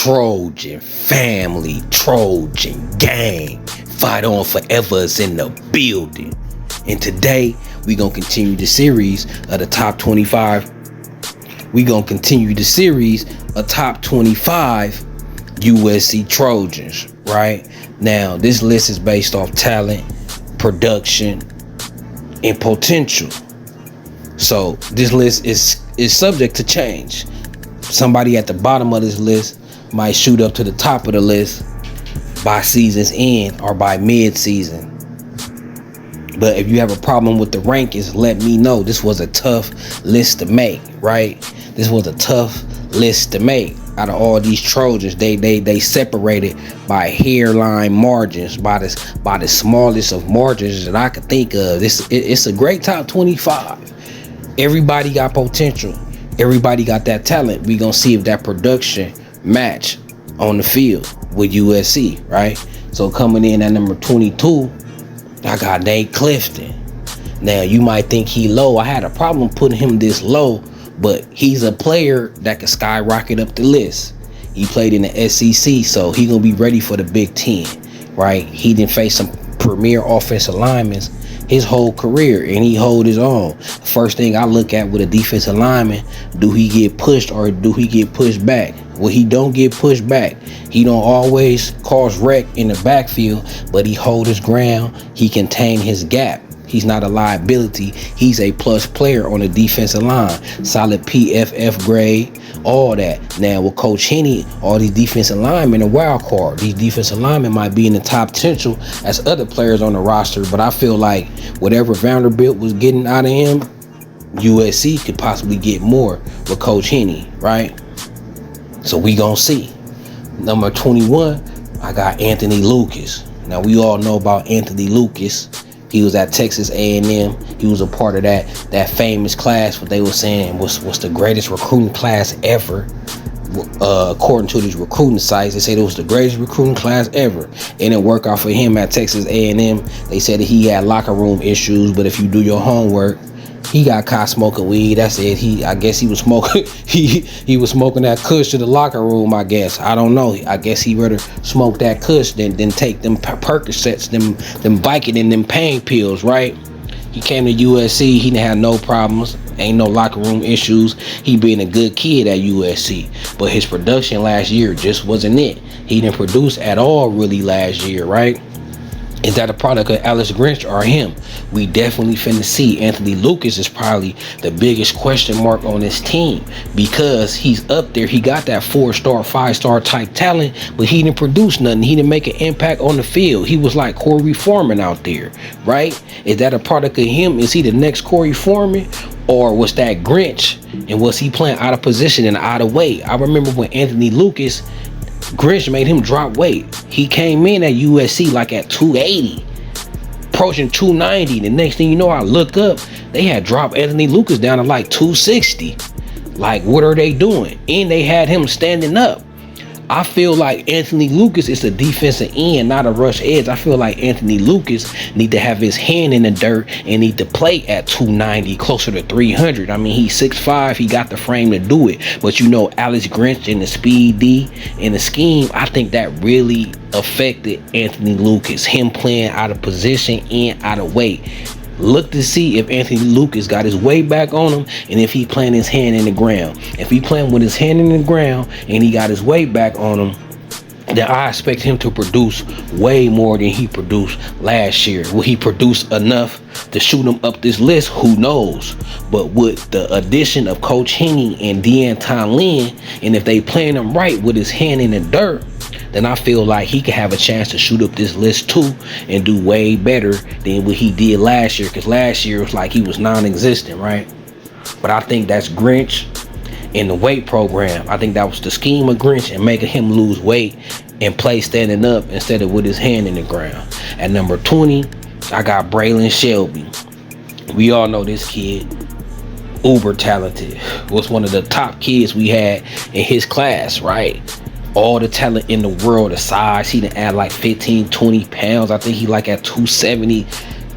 Trojan family, Trojan gang, fight on forever is in the building. And today we gonna continue the series of the top 25. We gonna continue the series of top 25 USC Trojans. Right now, this list is based off talent, production, and potential. So this list is subject to change. Somebody at the bottom of this list might shoot up to the top of the list by season's end or by mid-season. But if you have a problem with the rankings, let me know. This was a tough list to make, right? This was a tough list to make. Out of all these Trojans, they separated by hairline margins, by the smallest of margins that I could think of. It's a great top 25. Everybody got potential. Everybody got that talent. We gonna see if that production match on the field with USC, right? So coming in at number 22, I got Nate Clifton. Now you might think he low. I had a problem putting him this low, but he's a player that can skyrocket up the list. He played in the SEC, so he gonna be ready for the Big Ten, right? He didn't face some premier offensive linemen his whole career, and he hold his own. First thing I look at with a defensive lineman, do he get pushed or do he get pushed back? Well, he don't get pushed back. He don't always cause wreck in the backfield, but he hold his ground. He contain his gap. He's not a liability. He's a plus player on the defensive line. Solid PFF grade, all that. Now with Coach Henny, all these defensive linemen are wild card. These defensive linemen might be in the top potential as other players on the roster, but I feel like whatever Vanderbilt was getting out of him, USC could possibly get more with Coach Henny, right? So we gonna see. Number 21, I got Anthony Lucas. Now we all know about Anthony Lucas. He was at Texas A&M. He was a part of that famous class, what they were saying was the greatest recruiting class ever. According to these recruiting sites, they said it was the greatest recruiting class ever. It didn't work out for him at Texas A&M. They said that he had locker room issues, but if you do your homework, he got caught smoking weed. That's it. I guess he was smoking. He was smoking that kush in the locker room. I guess. I don't know. I guess he rather smoke that kush than take them Percocets, them Vicodin, and them pain pills. Right? He came to USC. He didn't have no problems. Ain't no locker room issues. He being a good kid at USC. But his production last year just wasn't it. He didn't produce at all really last year. Right? Is that a product of Alex Grinch or him? We definitely finna see. Anthony Lucas is probably the biggest question mark on this team because he's up there. He got that 4-star, 5-star type talent, but he didn't produce nothing. He didn't make an impact on the field. He was like Corey Foreman out there, right? Is that a product of him? Is he the next Corey Foreman? Or was that Grinch? And was he playing out of position and out of weight? I remember when Anthony Lucas, Grinch made him drop weight. He came in at USC like at 280, approaching 290. The next thing you know, I look up, they had dropped Anthony Lucas down to like 260. Like, what are they doing? And they had him standing up. I feel like Anthony Lucas is a defensive end, not a rush edge. I feel like Anthony Lucas need to have his hand in the dirt and need to play at 290, closer to 300. I mean, he's 6'5". He got the frame to do it. But you know, Alex Grinch and the speed D and the scheme, I think that really affected Anthony Lucas. Him playing out of position and out of weight. Look to see if Anthony Lucas got his weight back on him and if he playing his hand in the ground. If he playing with his hand in the ground and he got his weight back on him, then I expect him to produce way more than he produced last year. Will he produce enough to shoot him up this list? Who knows? But with the addition of Coach Henny and D'Anton Lynn, and if they playing him right with his hand in the dirt, then I feel like he could have a chance to shoot up this list too and do way better than what he did last year. Because last year it was like he was non-existent, right? But I think that's Grinch in the weight program. I think that was the scheme of Grinch and making him lose weight and play standing up instead of with his hand in the ground. At number 20, I got Braylon Shelby. We all know this kid, uber talented. Was one of the top kids we had in his class, right? All the talent in the world, the size, he done add like 15, 20 pounds. I think he like at 270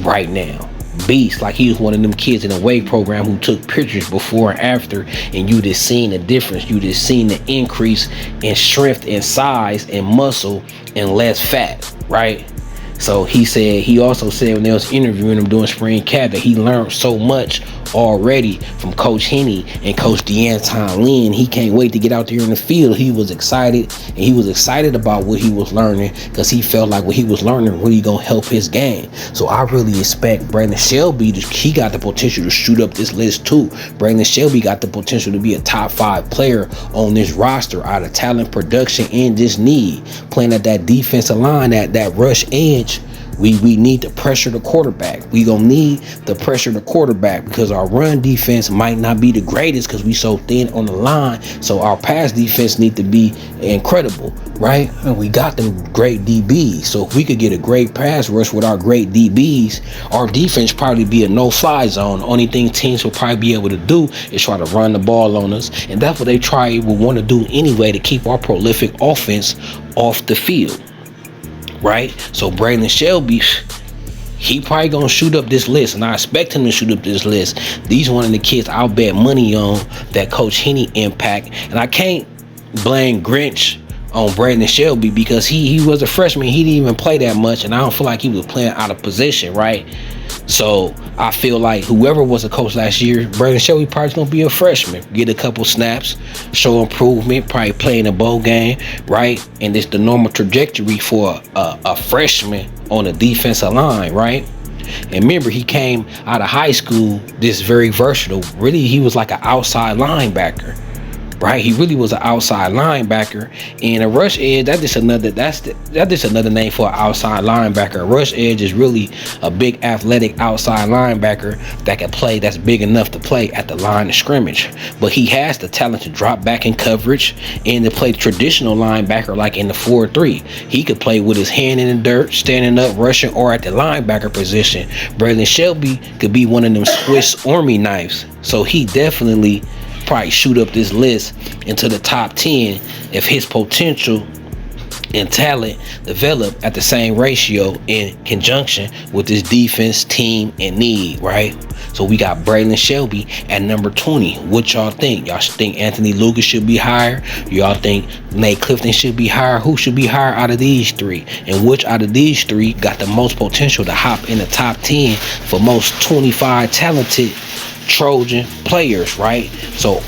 right now. beast. Like he was one of them kids in a weight program who took pictures before and after, and you just seen the difference. You just seen the increase in strength and size and muscle and less fat, right? So he also said when they was interviewing him doing spring camp that he learned so much already from Coach Henny and Coach DeAnton Lynn. He can't wait to get out there in the field. He was excited, and he was excited about what he was learning because he felt like what he was learning really gonna help his game. So I really expect Brandon Shelby, he got the potential to shoot up this list too. Brandon Shelby got the potential to be a top 5 player on this roster out of talent, production, and just need. Playing at that defensive line, that rush edge, we need to pressure the quarterback. We gonna need to pressure the quarterback because our run defense might not be the greatest because we so thin on the line. So our pass defense need to be incredible, right? And we got them great DBs. So if we could get a great pass rush with our great DBs, our defense probably be a no-fly zone. The only thing teams will probably be able to do is try to run the ball on us, and that's what they will want to do anyway to keep our prolific offense off the field. Right? So Brandon Shelby, he probably gonna shoot up this list, and I expect him to shoot up this list. These one of the kids I'll bet money on that Coach Henny impact, and I can't blame Grinch on Brandon Shelby because he was a freshman. He didn't even play that much, and I don't feel like he was playing out of position, right? So I feel like whoever was a coach last year, Brandon Shelby probably gonna be a freshman, get a couple snaps, show improvement, probably play in a bowl game, right? And it's the normal trajectory for a freshman on a defensive line, right? And remember, he came out of high school this very versatile. Really, he was like an outside linebacker, right? He really was an outside linebacker, and a rush edge. That's just another name for an outside linebacker. A rush edge is really a big athletic outside linebacker that can play. That's big enough to play at the line of scrimmage, but he has the talent to drop back in coverage and to play traditional linebacker like in the 4-3. He could play with his hand in the dirt, standing up, rushing, or at the linebacker position. Brandon Shelby could be one of them Swiss Army knives. So he definitely probably shoot up this list into the top 10 if his potential and talent develop at the same ratio in conjunction with this defense, team, and need, right? So we got Brandon Shelby at number 20. What y'all think? Y'all think Anthony Lucas should be higher? Y'all think Nate Clifton should be higher? Who should be higher out of these 3? And which out of these 3 got the most potential to hop in the top 10 for most 25 talented Trojan players, right? So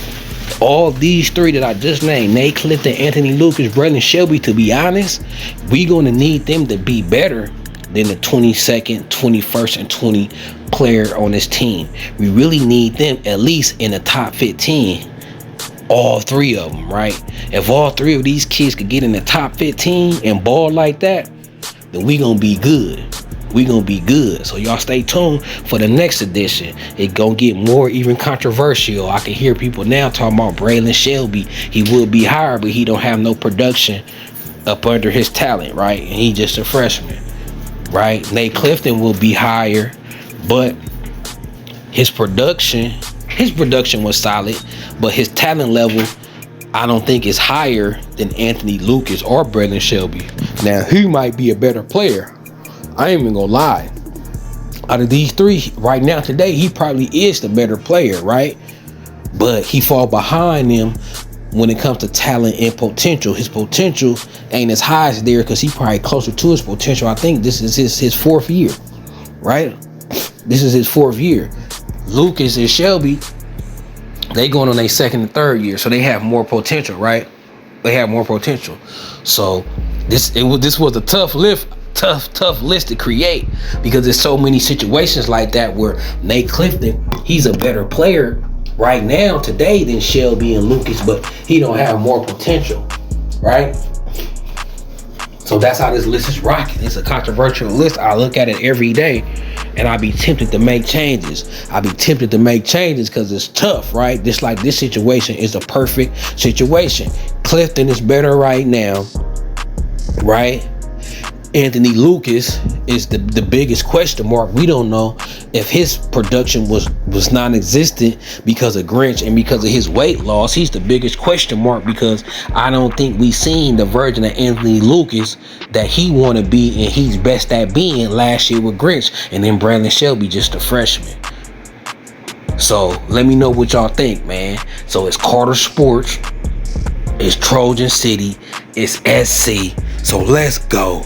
all these 3 that I just named, Nate Clifton, Anthony Lucas, Brandon Shelby, to be honest, we gonna need them to be better than the 22nd, 21st, and 20 player on this team. We really need them at least in the top 15. All 3 of them, right? If all 3 of these kids could get in the top 15 and ball like that, then we gonna be good. We gonna be good. So y'all stay tuned for the next edition. It gonna get more even controversial. I can hear people now talking about Brandon Shelby. He will be higher, but he don't have no production up under his talent, right? And he just a freshman, right? Nate Clifton will be higher, but his production was solid, but his talent level, I don't think is higher than Anthony Lucas or Brandon Shelby. Now, he might be a better player. I ain't even gonna lie. Out of these 3 right now today, he probably is the better player, right? But he fall behind them when it comes to talent and potential. His potential ain't as high as there because he probably closer to his potential. I think this is his 4th year, right? This is his 4th year. Lucas and Shelby, they going on their 2nd and 3rd year, so they have more potential, right? They have more potential. So this was a tough list to create because there's so many situations like that where Nate Clifton, he's a better player right now today than Shelby and Lucas, but he don't have more potential, right? So that's how this list is rocking. It's a controversial list. I look at it every day and I be tempted to make changes. Because it's tough, right? Just like this situation is a perfect situation. Clifton is better right now, right? Anthony Lucas is the biggest question mark. We don't know if his production was non-existent because of Grinch and because of his weight loss. He's the biggest question mark because I don't think we seen the version of Anthony Lucas that he want to be and he's best at being last year with Grinch, and then Brandon Shelby just a freshman. So let me know what y'all think, man. So it's Carter Sports, it's Trojan City, it's SC. So let's go.